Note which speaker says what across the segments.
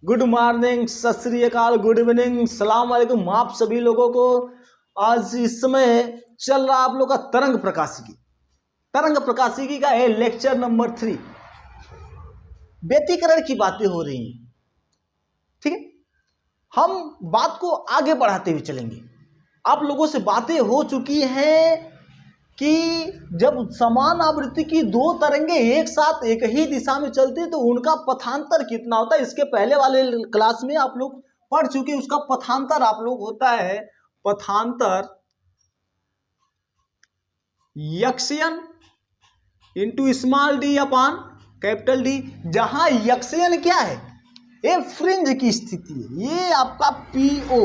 Speaker 1: Good morning, सत श्री अकाल, good evening, सलाम वालेकुम आप सभी लोगों को। आज इस समय चल रहा आप लोग का तरंग प्रकाशिकी का है लेक्चर नंबर 3। व्यतिकरण की बातें हो रही हैं, ठीक है। हम बात को आगे बढ़ाते हुए चलेंगे। आप लोगों से बातें हो चुकी हैं कि जब समान आवृत्ति की दो तरंगे एक साथ एक ही दिशा में चलती तो उनका पथांतर कितना होता है। इसके पहले वाले क्लास में आप लोग पढ़ चुके, उसका पथांतर आप लोग होता है पथांतर यक्सियन into small d upon capital D. जहां यक्सियन क्या है, ये फ्रिंज की स्थिति है, ये आपका पीओ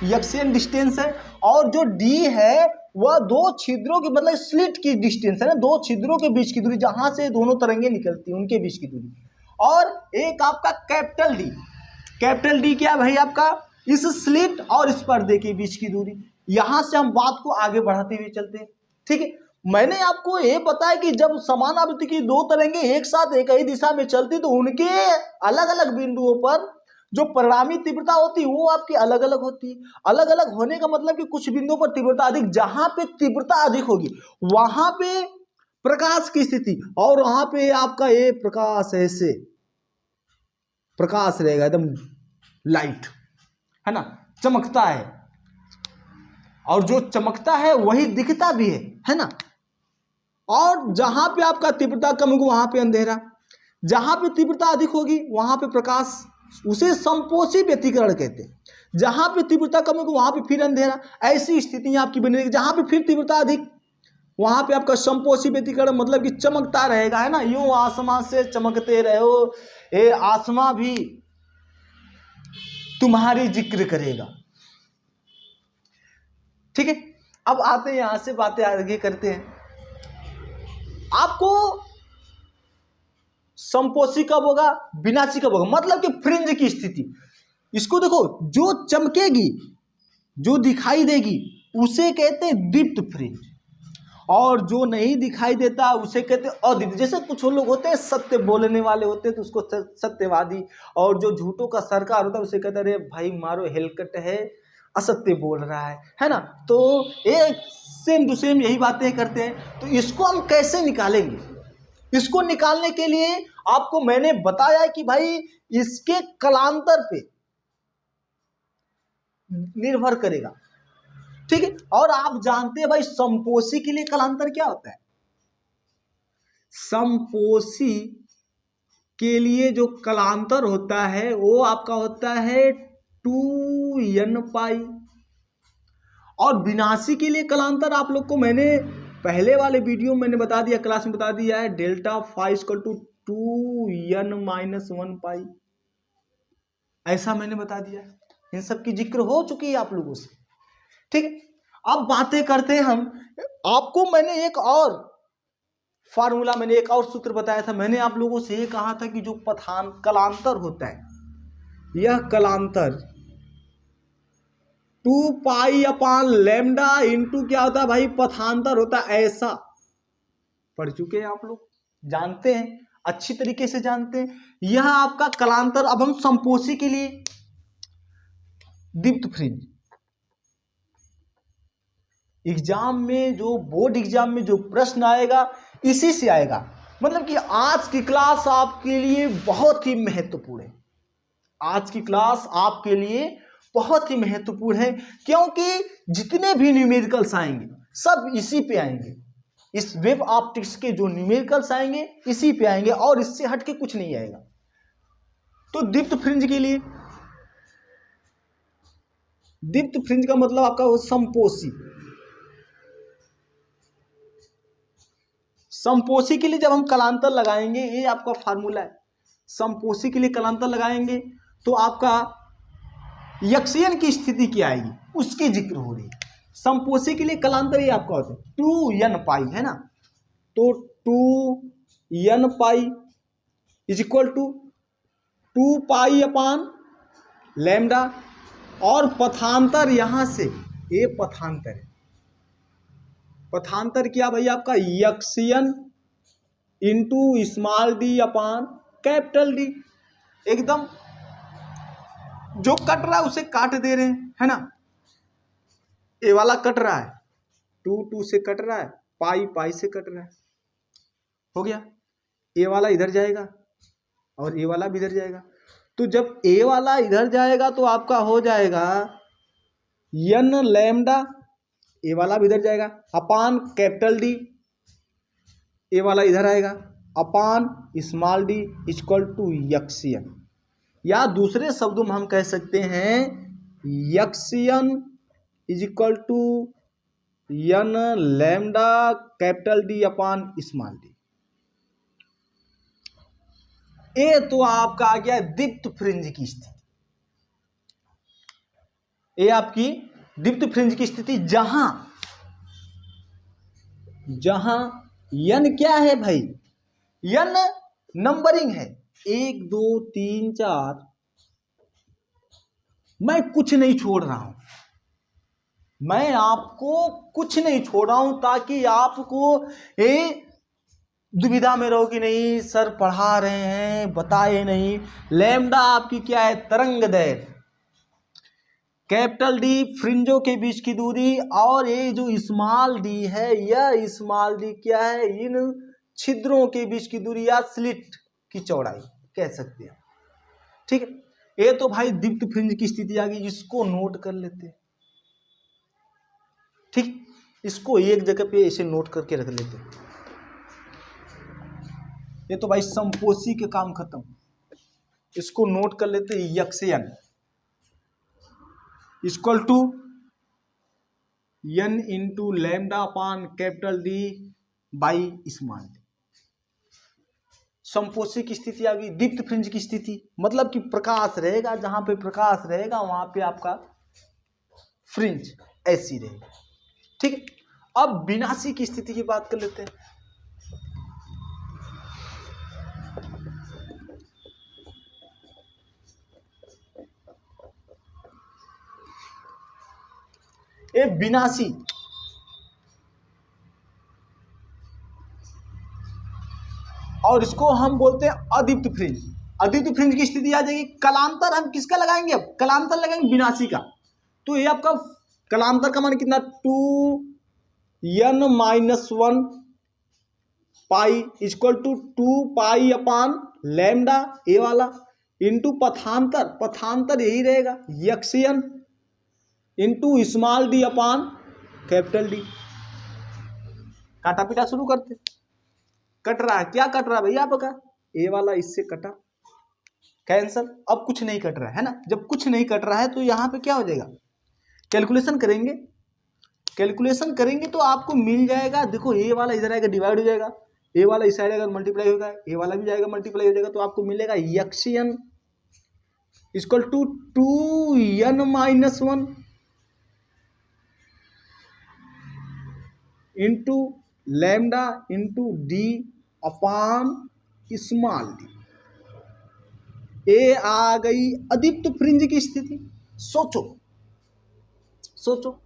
Speaker 1: यक्सियन डिस्टेंस है, और जो डी है वह दो छिद्रों की मतलब स्लिट की डिस्टेंस है ना, दो छिद्रों के बीच की दूरी, जहां से दोनों तरंगे निकलती हैं उनके बीच की दूरी। और एक आपका कैपिटल डी क्या है भाई, आपका इस स्लिट और इस पर्दे के बीच की दूरी। यहां से हम बात को आगे बढ़ाते हुए चलते हैं, ठीक है। मैंने आपको ये बताया कि जब समान आवृत्ति की दो तरंगे एक साथ एक ही दिशा में चलती तो उनके अलग अलग बिंदुओं पर जो परिणामी तीव्रता होती है वो आपकी अलग अलग होती है। अलग अलग होने का मतलब कि कुछ बिंदुओं पर तीव्रता अधिक, जहां पे तीव्रता अधिक होगी वहां पे प्रकाश की स्थिति, और वहां पे आपका ये प्रकाश ऐसे प्रकाश रहेगा एकदम लाइट, है ना, चमकता है, और जो चमकता है वही दिखता भी है ना। और जहां पे आपका तीव्रता कम होगी वहां पे अंधेरा, जहां पे तीव्रता अधिक होगी वहां पे प्रकाश, उसे समपोषी व्यतिकरण कहते हैं। जहां पे तीव्रता कम होगी वहां पे फिर अंधेरा। ऐसी स्थितियां आपकी बनी रहेगी। जहां पे फिर तीव्रता अधिक वहां पे आपका समपोषी व्यतिकरण, मतलब कि चमकता रहेगा, है ना। यूं आसमां से चमकते रहो, ये आसमां भी तुम्हारी जिक्र करेगा, ठीक है। अब आते हैं यहां से बातें आगे करते हैं। आपको समपोषी कब होगा, विनाशी कब होगा, मतलब कि फ्रिंज की स्थिति। इसको देखो, जो चमकेगी जो दिखाई देगी उसे कहते हैं दीप्त फ्रिंज, और जो नहीं दिखाई देता उसे कहते हैं अदीप्त। जैसे कुछ लोग होते हैं सत्य बोलने वाले होते हैं तो उसको सत्यवादी, और जो झूठों का सरकार होता है उसे कहते हैं अरे भाई मारो हेलकट है, असत्य बोल रहा है ना। तो एक सेम टू सेम यही बातें करते हैं। तो इसको हम कैसे निकालेंगे, इसको निकालने के लिए आपको मैंने बताया कि भाई इसके कलांतर पे निर्भर करेगा, ठीक है। और आप जानते हैं भाई समपोषी के लिए कलांतर क्या होता है। समपोषी के लिए जो कलांतर होता है वो आपका होता है 2n पाई, और विनाशी के लिए कलांतर आप लोग को मैंने पहले वाले वीडियो में मैंने बता दिया, क्लास में बता दिया है, delta phi equal to 2n-1 pi, ऐसा मैंने बता दिया है। इन सब की जिक्र हो चुकी है आप लोगों से, ठीक है। अब बातें करते हैं हम। आपको मैंने एक और फार्मूला, मैंने एक और सूत्र बताया था। मैंने आप लोगों से ये कहा था कि जो कलांतर होता है, यह कलांतर 2 पाई अपान लैम्डा इंटू क्या होता है भाई, पथांतर होता है। ऐसा पढ़ चुके हैं आप लोग, जानते हैं, अच्छी तरीके से जानते हैं। यह आपका कलांतर। अब हम समपोषी के लिए दीप्त फ्रिंज, एग्जाम में जो बोर्ड एग्जाम में जो प्रश्न आएगा इसी से आएगा। मतलब कि आज की क्लास आपके लिए बहुत ही महत्वपूर्ण है। आज की क्लास आपके लिए बहुत ही महत्वपूर्ण है, क्योंकि जितने भी न्यूमेरिकल्स आएंगे सब इसी पे आएंगे। इस वेब ऑप्टिक्स के जो न्यूमेरिकल्स आएंगे इसी पे आएंगे, और इससे हटके कुछ नहीं आएगा। तो दीप्त फ्रिंज के लिए, दीप्त फ्रिंज का मतलब आपका वो समपोषी। समपोषी के लिए जब हम कलांतर लगाएंगे, ये आपका फार्मूला है। समपोषी के लिए कलांतर लगाएंगे तो आपका यक्सियन की स्थिति क्या आएगी उसकी जिक्र हो रही है। समपोषी के लिए कलांतर ये आपका होता है 2n पाई, है ना। तो 2n pi is equal to 2 pi upon lambda, और पथांतर यहां से ये पथांतर है। पथांतर क्या भाई, आपका यक्सियन into small d upon capital D, एकदम जो कट रहा है उसे काट दे रहे हैं, है ना। ए वाला कट रहा है, 2 2 से कट रहा है, पाई पाई से कट रहा है, हो गया। ए वाला इधर जाएगा और ए वाला भी इधर जाएगा। तो जब ए वाला इधर जाएगा तो आपका हो जाएगा n लैम्डा, ए वाला भी इधर जाएगा, अपान कैपिटल डी, ए वाला इधर आएगा, upon small d equal to x n. या दूसरे शब्दों में हम कह सकते हैं x n is equal to n lambda capital D upon small d. ए तो आपका आ गया दीप्त फ्रिंज की स्थिति। ए आपकी दीप्त फ्रिंज की स्थिति जहां n क्या है भाई, n नंबरिंग है, 1 2 3 4, मैं कुछ नहीं छोड़ रहा हूं, मैं आपको कुछ नहीं छोड़ रहा हूं ताकि आपको दुविधा में रहो कि नहीं सर पढ़ा रहे हैं बताए नहीं। लैम्डा आपकी क्या है, तरंग दैर्घ्य, कैपिटल डी फ्रिंजों के बीच की दूरी, और ये जो स्मॉल डी है यह स्मॉल डी क्या है, इन छिद्रों के बीच की दूरी या स्लिट की चौड़ाई कह सकते हैं। ठीक है, ये तो भाई दीप्त फ्रिंज की स्थिति आ गई, इसको नोट कर लेते हैं। ठीक, इसको एक जगह पे ऐसे नोट करके रख लेते हैं। ये तो भाई संपोषी के काम खत्म, इसको नोट कर लेते हैं। X n equal to n into lambda upon capital D by small d. संपोषी की स्थिति आ गई, दीप्त फ्रिंज की स्थिति मतलब कि प्रकाश रहेगा, जहां पे प्रकाश रहेगा वहां पे आपका फ्रिंज ऐसी रहेगी। ठीक है, अब विनाशी की स्थिति की बात कर लेते हैं। ये विनाशी और इसको हम बोलते हैं अदीप्त फ्रिंज। अदीप्त फ्रिंज की स्थिति आ जाएगी। कलांतर हम किसका लगाएंगे, अब कलांतर लगाएंगे विनाशी का। तो ये आपका कलांतर का मान कितना, 2n-1 pi equal to 2 pi upon lambda ए वाला इंटू पथांतर, पथांतर यही रहेगा x n into small d upon capital D. काटा पीटा शुरू करते। कट रहा है, क्या कट रहा है भैया आपका, ए वाला इससे कटा, कैंसल। अब कुछ नहीं कट रहा है ना, जब कुछ नहीं कट रहा है तो यहाँ पे क्या हो जाएगा, कैलकुलेशन करेंगे। कैलकुलेशन करेंगे तो आपको मिल जाएगा, देखो ए वाला इधर आएगा डिवाइड हो जाएगा, ए वाला इस साइड आएगा मल्टीप्लाई होगा, ए वाला भी जाएगा मल्टीप्लाई हो जाएगा, तो आपको मिलेगा x n equal to 2n-1 into lambda into D upon small d. ए आ गई अदीप्त फ्रिंज की स्थिति। सोचो सोचो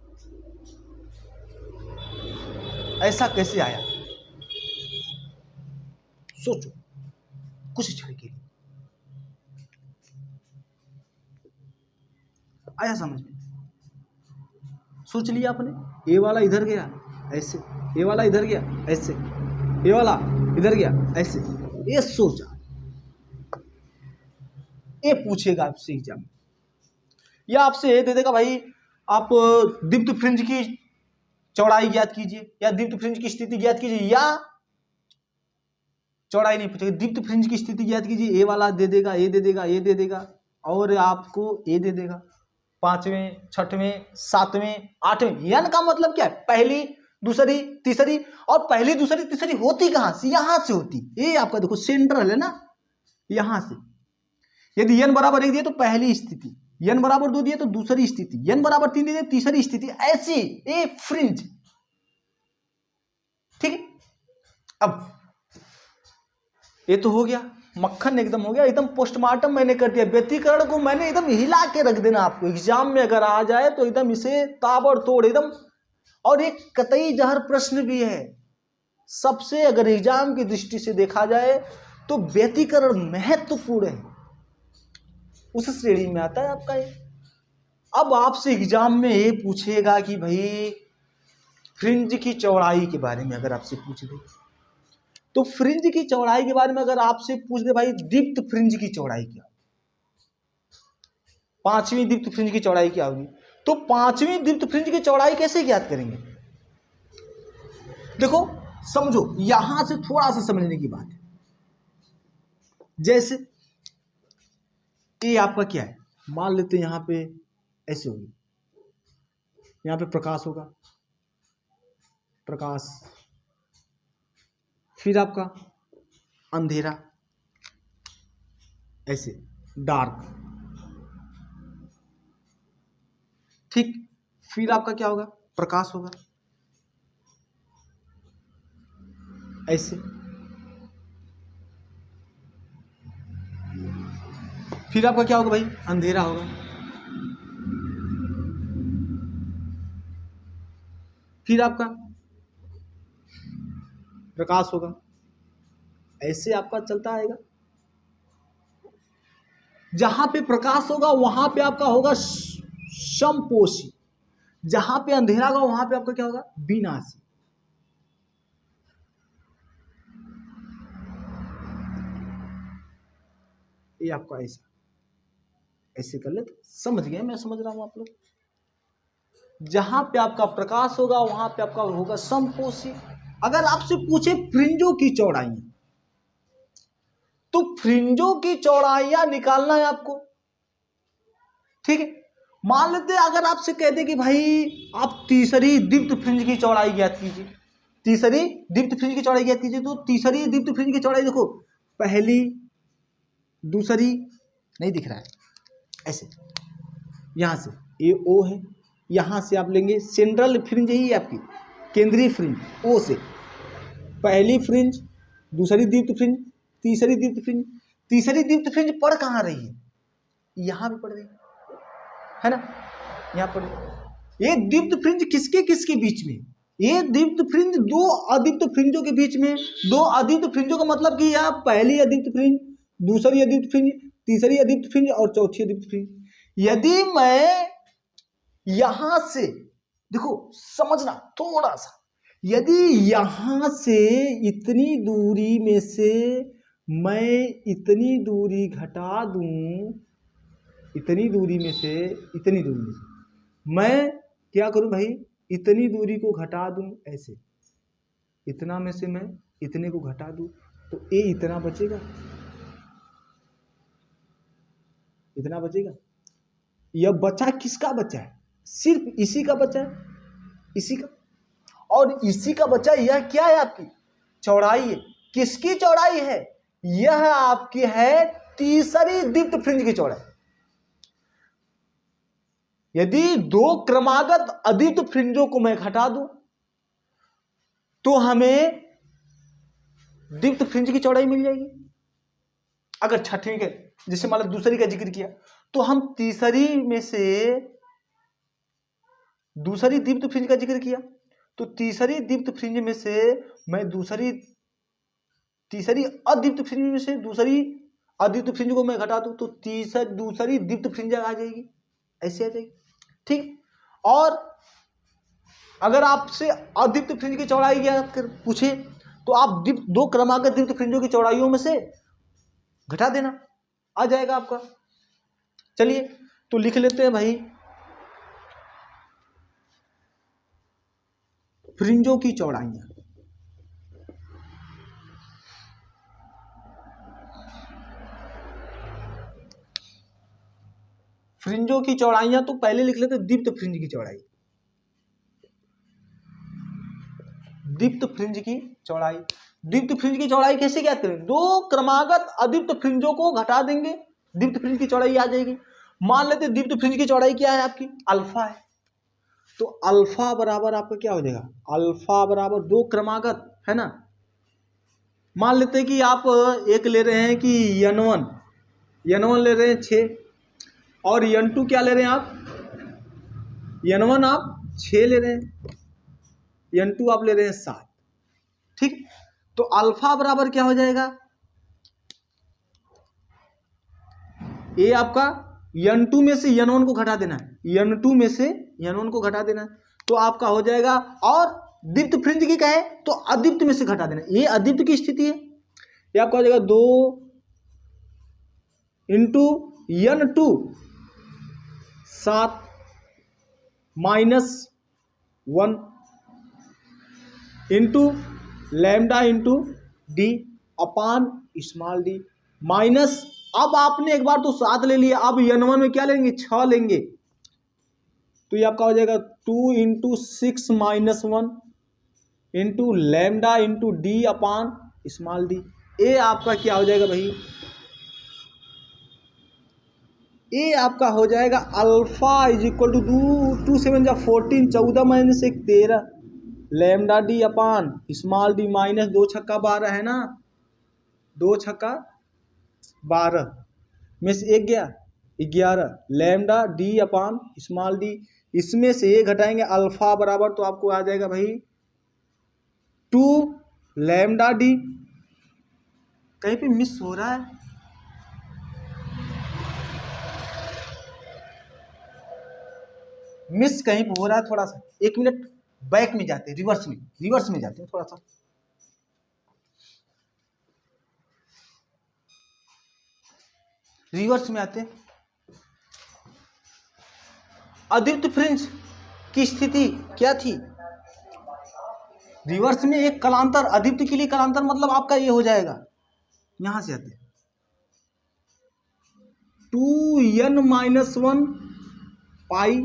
Speaker 1: ऐसा कैसे आया, सोचो कुछ क्षण के लिए आया समझ में, सोच लिया आपने। ए वाला इधर गया ऐसे, ए वाला इधर गया ऐसे, ए वाला इधर गया ऐसे, ये सोचा। ये पूछेगा आपसे एग्जाम, या आपसे ये दे देगा भाई आप दीप्त फ्रिंज की चौड़ाई ज्ञात कीजिए या दीप्त फ्रिंज की स्थिति ज्ञात कीजिए, या चौड़ाई नहीं पूछेगा, दीप्त फ्रिंज की स्थिति ज्ञात कीजिए। ए वाला दे देगा, ए दे देगा, ए दे देगा, और आपको ए दे देगा 5वें 6वें 7वें 8वें। n का मतलब क्या है, पहली दूसरी तीसरी, और पहली दूसरी तीसरी होती कहां से, यहां से होती। ये आपका देखो सेंट्रल है ना, यहां से। यदि n बराबर 1 दिए तो पहली स्थिति, n बराबर 2 दिए तो दूसरी स्थिति, n बराबर 3 दिए तीसरी स्थिति, ऐसी ए फ्रिंज। ठीक है, अब ये तो हो गया, मक्खन एकदम हो गया, एकदम पोस्टमार्टम मैंने कर दिया। व्यतिकरण को मैंने एकदम हिला के रख देना आपको, एग्जाम में अगर आ जाए तो एकदम इसे ताबड़तोड़ एकदम। और एक कतई जहर प्रश्न भी है सबसे, अगर एग्जाम की दृष्टि से देखा जाए तो व्यतिकरण महत्वपूर्ण है। उस श्रेणी में आता है आपका ये। अब आपसे एग्जाम में ये पूछेगा कि भाई फ्रिंज की चौड़ाई के बारे में अगर आपसे पूछ दे, तो फ्रिंज की चौड़ाई के बारे में अगर आपसे पूछ दे भाई दीप्त फ्रिंज की चौड़ाई क्या, पांचवी दीप्त फ्रिंज की चौड़ाई क्या होगी, तो पांचवी दीप्त फ्रिंज की चौड़ाई कैसे ज्ञात करेंगे। देखो समझो, यहां से थोड़ा सा समझने की बात है। जैसे ये आपका क्या है, मान लेते हैं यहां पे ऐसे होगी, यहां पे प्रकाश होगा, प्रकाश, फिर आपका अंधेरा, ऐसे डार्क, ठीक, फिर आपका क्या होगा, प्रकाश होगा ऐसे, फिर आपका क्या होगा भाई, अंधेरा होगा, फिर आपका प्रकाश होगा, ऐसे आपका चलता आएगा। जहां पे प्रकाश होगा वहां पे आपका होगा समपोषी, जहां पे अंधेरा होगा वहां पे आपका क्या होगा, विनाशी। ये आपका ऐसा ऐसे कर ले, समझ गए, मैं समझ रहा हूं आप लोग। जहां पे आपका प्रकाश होगा वहां पे आपका होगा समपोषी। अगर आपसे पूछे फ्रिंजों की चौड़ाई, तो फ्रिंजों की चौड़ाइयां निकालना है आपको, ठीक है। मान लेते हैं अगर आपसे कहते कि भाई आप तीसरी दीप्त फ्रिंज की चौड़ाई ज्ञात कीजिए, तीसरी दीप्त फ्रिंज की चौड़ाई ज्ञात कीजिए, तो तीसरी दीप्त फ्रिंज की चौड़ाई देखो, पहली, दूसरी, नहीं दिख रहा है, ऐसे यहां से ये ओ है, यहां से आप लेंगे सेंट्रल फ्रिंज, यही है आपकी केंद्रीय फ्रिंज, ओ से पहली फ्रिंज, दूसरी दीप्त फ्रिंज, तीसरी दीप्त फ्रिंज। तीसरी दीप्त फ्रिंज पड़ कहाँ रही है, यहां भी पड़ रही है ना, यहां पर। ये दीप्त फ्रिंज किसके किसके बीच में, ये दीप्त फ्रिंज दो अदीप्त फ्रिंजों के बीच में। दो अदीप्त फ्रिंजों का मतलब कि यह पहली अदीप्त फ्रिंज, दूसरी अदीप्त फ्रिंज, तीसरी अदीप्त फ्रिंज और चौथी अदीप्त फ्रिंज। यदि मैं यहां से, देखो समझना थोड़ा सा, यदि यहां से इतनी दूरी में से मैं इतनी दूरी घटा दूं, इतनी दूरी में से, इतनी दूरी में से मैं क्या करूं भाई, इतनी दूरी को घटा दूं ऐसे, इतना में से मैं इतने को घटा दूं, तो ये इतना बचेगा, इतना बचेगा। यह बचा किसका बचा है, सिर्फ इसी का बचा है, इसी का, और इसी का बचा। यह क्या है, आपकी चौड़ाई है। किसकी चौड़ाई है, यह आपकी है तीसरी दीप्त फ्रिंज की चौड़ाई। यदि दो क्रमागत अदीप्त फ्रिंजों को मैं घटा दूं, तो हमें दीप्त फ्रिंज की चौड़ाई मिल जाएगी। अगर छठवीं के, जैसे मान लो दूसरी का जिक्र किया, तो हम तीसरी में से दूसरी दीप्त फ्रिंज का जिक्र किया, तो तीसरी दीप्त फ्रिंज में से मैं तीसरी अदीप्त फ्रिंज में से दूसरी अदीप्त फ्रिंज को मैं घटा दूं, तो दूसरी दीप्त फ्रिंज आ जाएगी, ऐसे आ जाएगी, ठीक। और अगर आपसे अदीप्त फ्रिंज की चौड़ाई ज्ञात कर पूछे, तो आप दो क्रमागत दीप्त फ्रिंजों की चौड़ाइयों में से घटा देना, आ जाएगा आपका। चलिए तो लिख लेते हैं भाई, फ्रिंजों की चौड़ाइयां, फ्रिंजों की चौड़ाइयां तो पहले लिख लेते हैं दीप्त फ्रिंज की चौड़ाई। दीप्त फ्रिंज की चौड़ाई, दीप्त फ्रिंज की चौड़ाई कैसे ज्ञात करें, दो क्रमागत अदीप्त फ्रिंजों को घटा देंगे, दीप्त फ्रिंज की चौड़ाई आ जाएगी। मान लेते हैं दीप्त फ्रिंज की चौड़ाई क्या है आपकी, अल्फा है, तो अल्फा बराबर आपका क्या हो जाएगा, अल्फा बराबर दो क्रमागत है ना। मान लेते हैं कि आप एक ले रहे हैं कि n1 ले रहे हैं 6, और n2 क्या ले रहे हैं आप, n1 आप 6 ले रहे हैं, n2 आप ले रहे हैं 7, ठीक। तो अल्फा बराबर क्या हो जाएगा, ए आपका n2 में से n1 को घटा देना है, n2 में से n1 को घटा देना है, तो आपका हो जाएगा। और दीप्त फ्रिंज की कहे तो अदीप्त में से घटा देना, ये अदीप्त की स्थिति है। ये आपका हो जाएगा 2 into n2 7 -1 into lambda into D upon small d minus, अब आपने एक बार तो 7 ले लिया, अब n1 में क्या लेंगे 6 लेंगे, तो ये आपका हो जाएगा 2 into 6 -1 into lambda into D upon small d. ए आपका क्या हो जाएगा भाई, ए आपका हो जाएगा alpha is equal to 2 7 14 14 minus 1 13 lambda D upon small d minus 2 छक्का 12 है ना, 2 छक्का 12 में से 1 गया 11 lambda D upon small D, इसमें से ये घटाएंगे अल्फा बराबर, तो आपको आ जाएगा भाई 2 लैम्डा डी। कहीं पे मिस हो रहा है, मिस कहीं पे हो रहा है थोड़ा सा, 1 मिनट बैक में जाते हैं, रिवर्स में जाते हैं थोड़ा सा। रिवर्स में आते हैं। अदीप्त फ्रिंज की स्थिति क्या थी, रिवर्स में एक कलांतर, अदीप्त के लिए कलांतर मतलब आपका ये हो जाएगा, यहां से आते 2n-1 पाई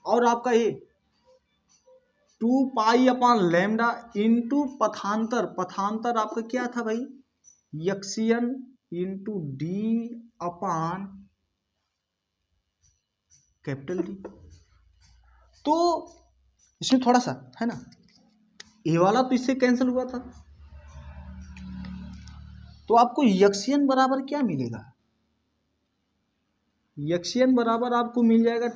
Speaker 1: और आपका ये 2 पाई अपान लैम्डा इंटू पथांतर, पथांतर आपका क्या था भाई यक्सियन into D upon capital D. तो इसमें थोड़ा सा है ना, ए वाला तो इससे कैंसिल हुआ था, तो आपको यक्सियन बराबर क्या मिलेगा, यक्सियन बराबर आपको मिल जाएगा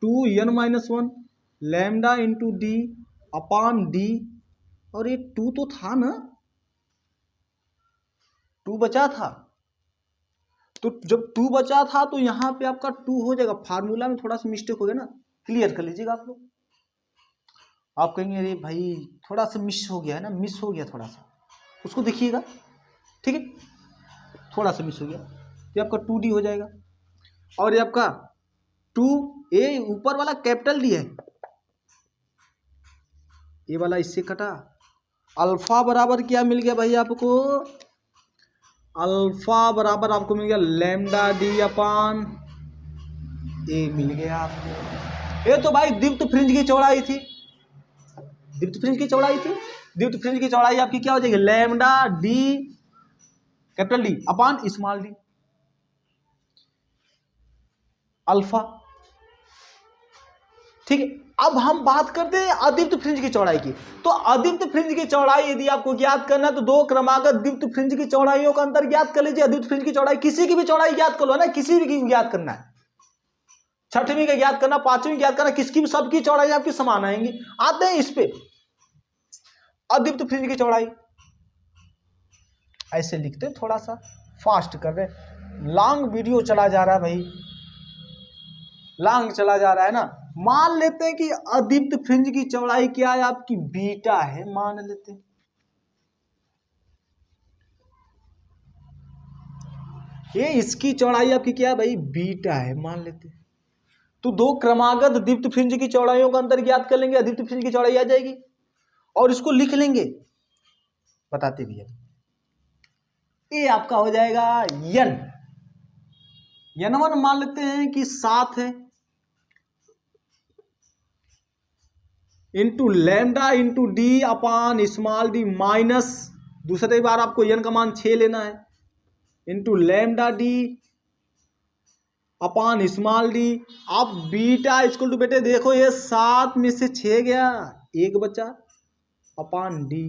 Speaker 1: 2n-1 लैम्डा इंटू डी अपान डी, और ये 2 तो था ना, 2 बचा था, तो जब 2 बचा था तो यहाँ पे आपका 2 हो जाएगा, फार्मूला में थोड़ा सा मिस्टेक हो गया ना, क्लियर कर लीजिएगा आप लोग। आप कहेंगे अरे भाई थोड़ा सा मिस हो गया है ना, मिस हो गया थोड़ा सा, उसको देखिएगा, ठीक है, थोड़ा सा मिस हो गया, ये आपका 2d हो जाएगा। और ये आपका 2a ऊपर वाला कैपिटल डी है, ये वाला इससे कटा, अल्फा बराबर क्या मिल गया भाई आपको, अल्फा बराबर आपको मिल गया लैम्डा डी अपान ए मिल गया आपको। ये तो भाई दीप्त फ्रिंज की चौड़ाई थी, दीप्त फ्रिंज की चौड़ाई थी, दीप्त फ्रिंज की चौड़ाई आपकी क्या हो जाएगी lambda D capital D upon small D alpha, ठीक है। अब हम बात करते हैं अदीप्त फ्रिंज की चौड़ाई की। तो अदीप्त फ्रिंज की चौड़ाई यदि आपको ज्ञात करना है तो 2 क्रमागत दीप्त फ्रिंज की चौड़ाइयों का अंतर ज्ञात कर लीजिए। अदीप्त फ्रिंज की चौड़ाई किसी की भी चौड़ाई ज्ञात कर लो ना, किसी भी की ज्ञात करना है, 6वीं का ज्ञात करना, 5वीं ज्ञात करना, किसकी भी, सबकी चौड़ाई आपकी समान आएंगी। आते हैं इस पे अदीप्त फ्रिंज की चौड़ाई, ऐसे लिखते हैं, थोड़ा सा फास्ट कर रहे, लॉन्ग वीडियो चला जा रहा है भाई, लॉन्ग चला जा रहा है ना। मान लेते हैं कि अदीप्त फ्रिंज की चौड़ाई क्या है आपकी बीटा है, मान लेते हैं, ये इसकी चौड़ाई आपकी क्या है भाई बीटा है, मान लेते हैं। तो 2 क्रमागत दीप्त फ्रिंज की चौड़ाइयों का अंतर ज्ञात कर लेंगे, अदीप्त फ्रिंज की चौड़ाई आ जाएगी और इसको लिख लेंगे, बताते भी है। ये आपका हो जाएगा n1 मान लेते हैं कि 7 है, into lambda into D upon small d minus, दूसरी बार आपको n का मान 6 लेना है, into lambda D upon small D. आप बीटा इक्वल टू, बेटे देखो ये 7 में से 6 गया, 1 बचा, अपान डी,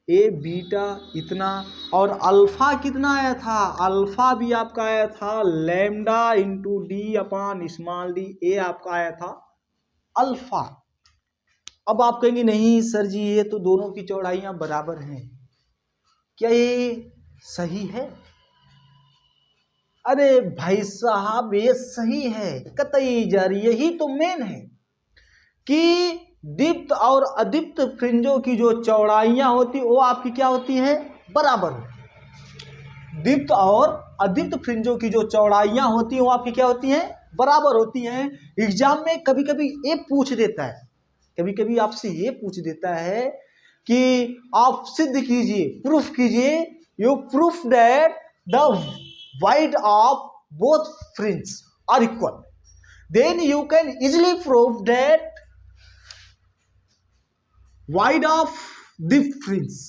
Speaker 1: ए बीटा इतना, और अल्फा कितना आया था, अल्फा भी आपका आया था lambda into D upon small d, ए आपका आया था अल्फा। अब आप कहेंगे नहीं सर जी ये तो दोनों की चौड़ाइयां बराबर हैं, क्या ये सही है? अरे भाई साहब ये सही है कतई जारी। यही तो मेन है कि दीप्त और अदीप्त फ्रिंजों की जो चौड़ाइयां होती वो आपकी क्या होती हैं, बराबर। दीप्त और अदीप्त फ्रिंजों की जो चौड़ाइयां होती हैं वो आपकी क्या होती हैं, बराबर होती हैं। एग्जाम में कभी कभी ये पूछ देता है, कभी कभी आपसे ये पूछ देता है कि आप सिद्ध कीजिए, प्रूफ कीजिए, you proof that the wide of both fringe are equal, then you can easily proof that wide of दीप्त फ्रिंज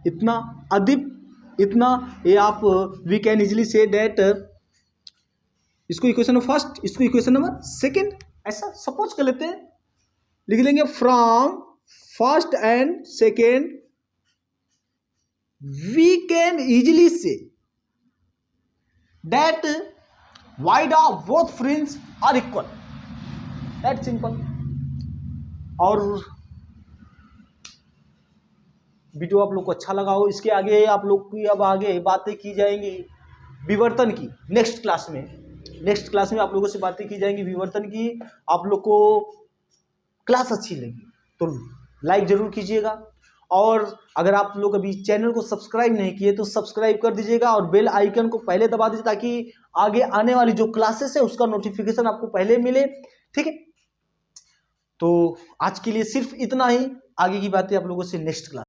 Speaker 1: इतना, अदीप्त इतना, ये आप we can easily say that, इसको इक्वेशन नंबर फर्स्ट, इसको इक्वेशन नंबर सेकंड, ऐसा सपोज कर लेते हैं, लिख लेंगे from first and second we can easily say that wide of both fringe are equal, that simple. और वीडियो आप लोग को अच्छा लगा हो, इसके आगे आप लोग की अब आगे बातें की जाएंगी विवर्तन की, नेक्स्ट क्लास में आप लोगों से बातें की जाएंगी विवर्तन की। आप लोग को क्लास अच्छी लगी तो लाइक जरूर कीजिएगा, और अगर आप लोग अभी चैनल को सब्सक्राइब नहीं किए तो सब्सक्राइब कर दीजिएगा और बेल आइकन को पहले दबा दीजिए ताकि आगे आने वाली जो क्लासेस है उसका नोटिफिकेशन आपको पहले मिले, ठीक है। तो आज के लिए सिर्फ इतना ही, आगे की बातें आप लोगों से नेक्स्ट क्लास।